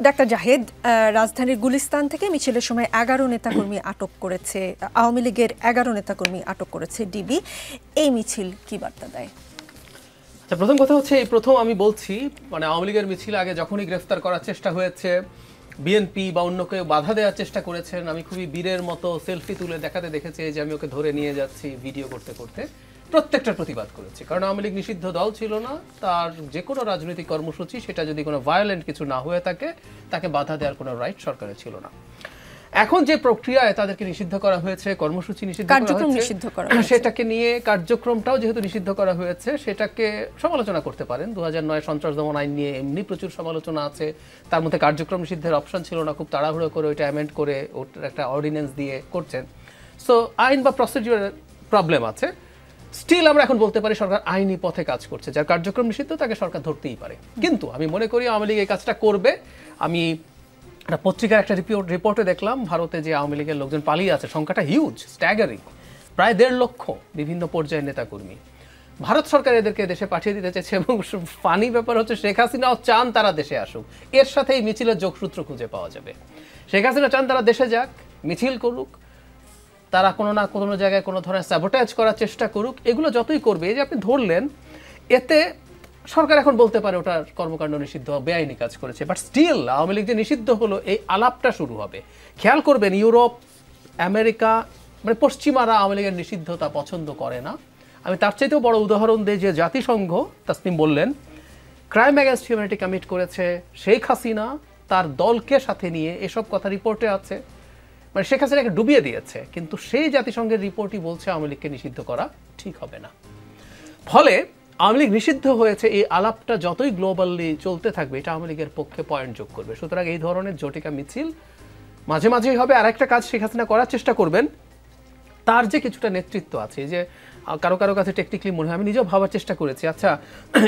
Doctor Zahed, রাজধানীর গুলিস্তান থেকে মিছিলের সময় 11 নেতাকর্মী আটক করেছে, আওয়ামী লীগের 11 নেতাকর্মী আটক করেছে ডিবি। এই মিছিল কি বার্তা দেয়? আচ্ছা, প্রথম কথা হচ্ছে এই প্রথম আমি বলছি, মানে আওয়ামী লীগের মিছিল আগে যখনই গ্রেফতার করার চেষ্টা হয়েছে, বিএনপি বা অন্য কেউ বাধা দেওয়ার চেষ্টা করেছেন, আমি খুবই বীরের মতো সেলফি তুলে দেখাতে দেখেছি যে আমি ওকে ধরে নিয়ে যাচ্ছি ভিডিও করতে করতে, প্রত্যেকটার প্রতিবাদ করেছি। কারণ আওয়ামী লীগ নিষিদ্ধ দল ছিল না, তার যে কোনো রাজনৈতিক কর্মসূচি সেটা যদি কোনো ভায়োলেন্ট কিছু না হয়ে থাকে তাকে বাধা দেওয়ার কোনো রাইট সরকারের ছিল না। এখন যে প্রক্রিয়ায় তাদেরকে নিষিদ্ধ করা হয়েছে, কর্মসূচি নিষিদ্ধ করা হয়েছে, সেটাকে নিয়ে কার্যক্রমটাও যেহেতু নিষিদ্ধ করা হয়েছে সেটাকে সমালোচনা করতে পারেন। 2009 সন্ত্রাস দমন আইন নিয়ে এমনি প্রচুর সমালোচনা আছে, তার মধ্যে কার্যক্রম নিষিদ্ধের অপশন ছিল না, খুব তাড়াহুড়ো করে ওইটা অ্যামেন্ড করে ওটার একটা অর্ডিন্যান্স দিয়ে করছেন। সো আইন বা প্রসিডিউরের প্রবলেম আছে। স্টিল আমরা এখন বলতে পারি সরকার আইনি পথে কাজ করছে, যার কার্যক্রম নিষিদ্ধ তাকে সরকার ধরতেই পারে। কিন্তু আমি মনে করি আওয়ামী লীগ এই কাজটা করবে। আমি একটা পত্রিকার একটা রিপোর্টে দেখলাম ভারতে যে আওয়ামী লীগের লোকজন পালিয়ে আছে, সংখ্যাটা হিউজ, স্ট্যাগারিং, প্রায় 1.5 লক্ষ বিভিন্ন পর্যায়ের নেতাকর্মী। ভারত সরকার এদেরকে দেশে পাঠিয়ে দিতে চাইছে এবং ফানি ব্যাপার হচ্ছে শেখ হাসিনাও চান তারা দেশে আসুক। এর সাথে এই মিছিলের যোগসূত্র খুঁজে পাওয়া যাবে। শেখ হাসিনা চান তারা দেশে যাক, মিছিল করুক, তারা কোনো না কোনো জায়গায় কোনো ধরনের স্যাবোটাজ করার চেষ্টা করুক। এগুলো যতই করবে, এই যে আপনি ধরলেন, এতে সরকার এখন বলতে পারে ওটার কর্মকাণ্ড নিষিদ্ধ, বেআইনি কাজ করেছে। বাট স্টিল আওয়ামী লীগ যে নিষিদ্ধ হলো, এই আলাপটা শুরু হবে। খেয়াল করবেন, ইউরোপ, আমেরিকা, মানে পশ্চিমারা আওয়ামী লীগের নিষিদ্ধতা পছন্দ করে না। আমি তার চাইতেও বড় উদাহরণ দিই, যে জাতিসংঘ, তাসনিম বললেন, ক্রাইম অ্যাগেন্স্ট হিউম্যানিটি কমিট করেছে শেখ হাসিনা তার দলকে সাথে নিয়ে, এসব কথা রিপোর্টে আছে। মানে শেখ হাসিনাকে ডুবিয়ে দিয়েছে, কিন্তু সেই জাতিসংঘের রিপোর্টই বলছে আওয়ামী লীগকে নিষিদ্ধ করা ঠিক হবে না। ফলে আওয়ামী লীগ নিষিদ্ধ হয়েছে, এই আলাপটা যতই গ্লোবালি চলতে থাকবে, এটা আওয়ামী লীগের পক্ষে পয়েন্ট যোগ করবে। সুতরাং এই ধরনের জটিকা মিছিল মাঝে মাঝেই হবে। আর একটা কাজ শেখ হাসিনা করার চেষ্টা করবেন, তার যে কিছুটা নেতৃত্ব আছে, যে কারো কারো কাছে টেকনিক্যালি মনে হয়, আমি নিজেও ভাবার চেষ্টা করেছি, আচ্ছা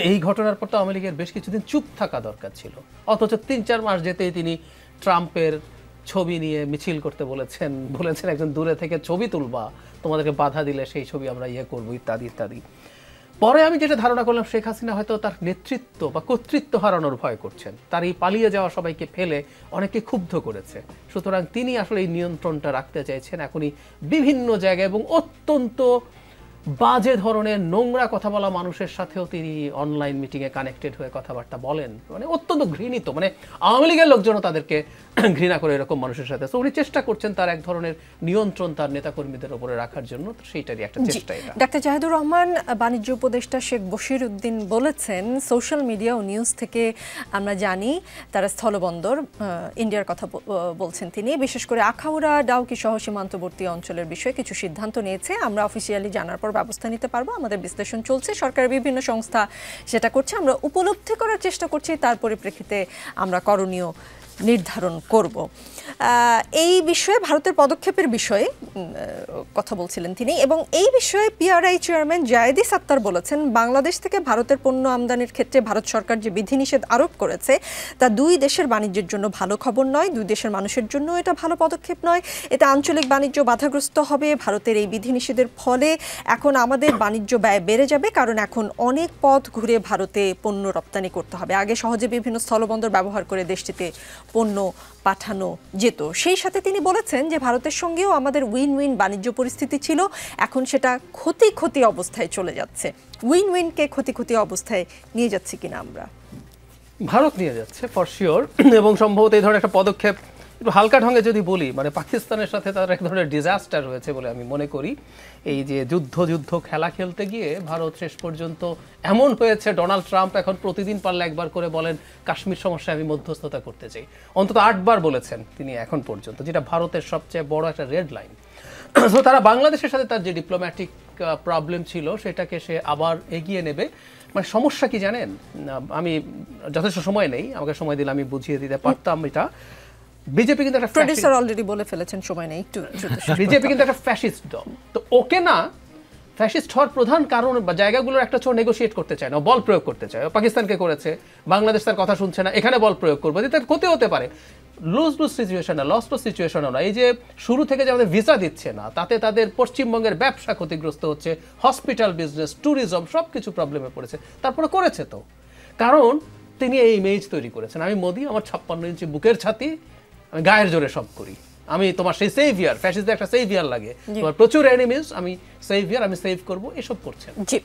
এই ঘটনার পর তো আওয়ামী লীগের বেশ কিছুদিন চুপ থাকা দরকার ছিল, অথচ 3-4 মাস যেতেই তিনি ট্রাম্পের ছবি নিয়ে মিছিল করতে বলেছেন একজন দূরে থেকে ছবি তুলবা, তোমাদেরকে বাধা দিলে সেই ছবি আমরা করবো, ইত্যাদি ইত্যাদি। পরে আমি যেটা ধারণা করলাম, শেখ হাসিনা হয়তো তার নেতৃত্ব বা কর্তৃত্ব হারানোর ভয় করছেন, তার এই পালিয়ে যাওয়া সবাইকে ফেলে অনেকে ক্ষুব্ধ করেছে। সুতরাং তিনি আসলে এই নিয়ন্ত্রণটা রাখতে চাইছেন এখনই বিভিন্ন জায়গায়, এবং অত্যন্ত বাজে ধরনের নোংরা কথা বলা মানুষের সাথেও তিনি অনলাইন মিটিংয়ে কানেক্টেড হয়ে কথাবার্তা বলেন, মানে অত্যন্ত ঘৃণিত, মানে আওয়ামী লীগের লোকজনও তাদেরকে ঘৃণা করে এরকম মানুষের সাথে। তো উনি চেষ্টা করছেন তার এক ধরনের নিয়ন্ত্রণ তার নেতাকর্মীদের উপরে রাখার জন্য, সেইটারই একটা চেষ্টা এটা। ডাক্তার জাহিদুর রহমান, বাণিজ্য উপদেষ্টা শেখ বশির উদ্দিন বলেছেন, সোশ্যাল মিডিয়া ও নিউজ থেকে আমরা জানি তারা স্থলবন্দর ইন্ডিয়ার কথা বলছেন তিনি, বিশেষ করে আখাউড়া, ডাউকি সহ সীমান্তবর্তী অঞ্চলের বিষয়ে কিছু সিদ্ধান্ত নিয়েছে। আমরা অফিসিয়ালি জানার পর ব্যবস্থা নিতে পারবো, আমাদের বিশ্লেষণ চলছে, সরকারের বিভিন্ন সংস্থা সেটা করছে, আমরা উপলব্ধি করার চেষ্টা করছি, তার পরিপ্রেক্ষিতে আমরা করণীয় নির্ধারণ করব। এই বিষয়ে ভারতের পদক্ষেপের বিষয়ে কথা বলছিলেন তিনি, এবং এই বিষয়ে পিআরআই চেয়ারম্যান জায়েদি সাত্তার বলেছেন, বাংলাদেশ থেকে ভারতের পণ্য আমদানির ক্ষেত্রে ভারত সরকার যে বিধিনিষেধ আরোপ করেছে তা দুই দেশের বাণিজ্যের জন্য ভালো খবর নয়, দুই দেশের মানুষের জন্য এটা ভালো পদক্ষেপ নয়। এতে আঞ্চলিক বাণিজ্য বাধাগ্রস্ত হবে। ভারতের এই বিধিনিষেধের ফলে এখন আমাদের বাণিজ্য ব্যয় বেড়ে যাবে, কারণ এখন অনেক পথ ঘুরে ভারতে পণ্য রপ্তানি করতে হবে। আগে সহজে বিভিন্ন স্থলবন্দর ব্যবহার করে দেশটিতে পণ্য পাঠানো যেত। সেই সাথে তিনি বলেছেন যে ভারতের সঙ্গেও আমাদের উইন উইন বাণিজ্য পরিস্থিতি ছিল, এখন সেটা ক্ষতি অবস্থায় চলে যাচ্ছে। উইন উইনকে ক্ষতি অবস্থায় নিয়ে যাচ্ছে কিনা আমরা? ভারত নিয়ে যাচ্ছে ফর শিওর, এবং সম্ভবত এই ধরনের একটা পদক্ষেপ একটু হালকা ঢঙ্গে যদি বলি, মানে পাকিস্তানের সাথে তার এক ধরনের ডিজাস্টার হয়েছে বলে আমি মনে করি। এই যে যুদ্ধ খেলা খেলতে গিয়ে ভারত শেষ পর্যন্ত এমন হয়েছে, ডোনাল্ড ট্রাম্প এখন প্রতিদিন পারলে একবার করে বলেন কাশ্মীর সমস্যায় আমি মধ্যস্থতা করতে চাই, অন্তত 8 বার বলেছেন তিনি এখন পর্যন্ত, যেটা ভারতের সবচেয়ে বড় একটা রেড লাইন। তো তারা বাংলাদেশের সাথে তার যে ডিপ্লোম্যাটিক প্রবলেম ছিল সেটাকে সে আবার এগিয়ে নেবে। মানে সমস্যা কি জানেন, আমি যথেষ্ট সময় নেই, আমাকে সময় দিলে আমি বুঝিয়ে দিতে পারতাম। এটা বিজেপি কিন্তু একটা প্রোডিউসার অলরেডি বলে ফেলেছেন, সময় নেই, একটু বিজেপি কিন্তু একটা ফ্যাসিস্ট দল। তো ওকে না ফ্যাসিস্ট হওয়ার প্রধান কারণ বা জায়গাগুলোর একটা ছোট নেগোশিয়েট করতে চায় না, বল প্রয়োগ করতে চায়। পাকিস্তানকে করেছে, বাংলাদেশ তার কথা শুনছে না, এখানে বল প্রয়োগ করবে, তার ক্ষতি হতে পারে। লুজ সিচুয়েশন না, লস সিচুয়েশনও না। এই যে শুরু থেকে যে আমাদের ভিসা দিচ্ছে না, তাতে তাদের পশ্চিমবঙ্গের ব্যবসা ক্ষতিগ্রস্ত হচ্ছে, হসপিটাল বিজনেস, ট্যুরিজম সব কিছু প্রবলেমে পড়েছে, তারপরে করেছে তো। কারণ তিনি এই ইমেজ তৈরি করেছেন, আমি মোদি, আমার 56 ইঞ্চি বুকের ছাতি, আমি গায়ের জোরে সব করি, আমি তোমার সেই সেভিয়ার, ফ্যাসিস্টদের একটা সেভিয়ার লাগে, তোমার প্রচুর এনিমিজ, আমি সেভিয়ার, আমি সেভ করব, এসব করছেন। জি।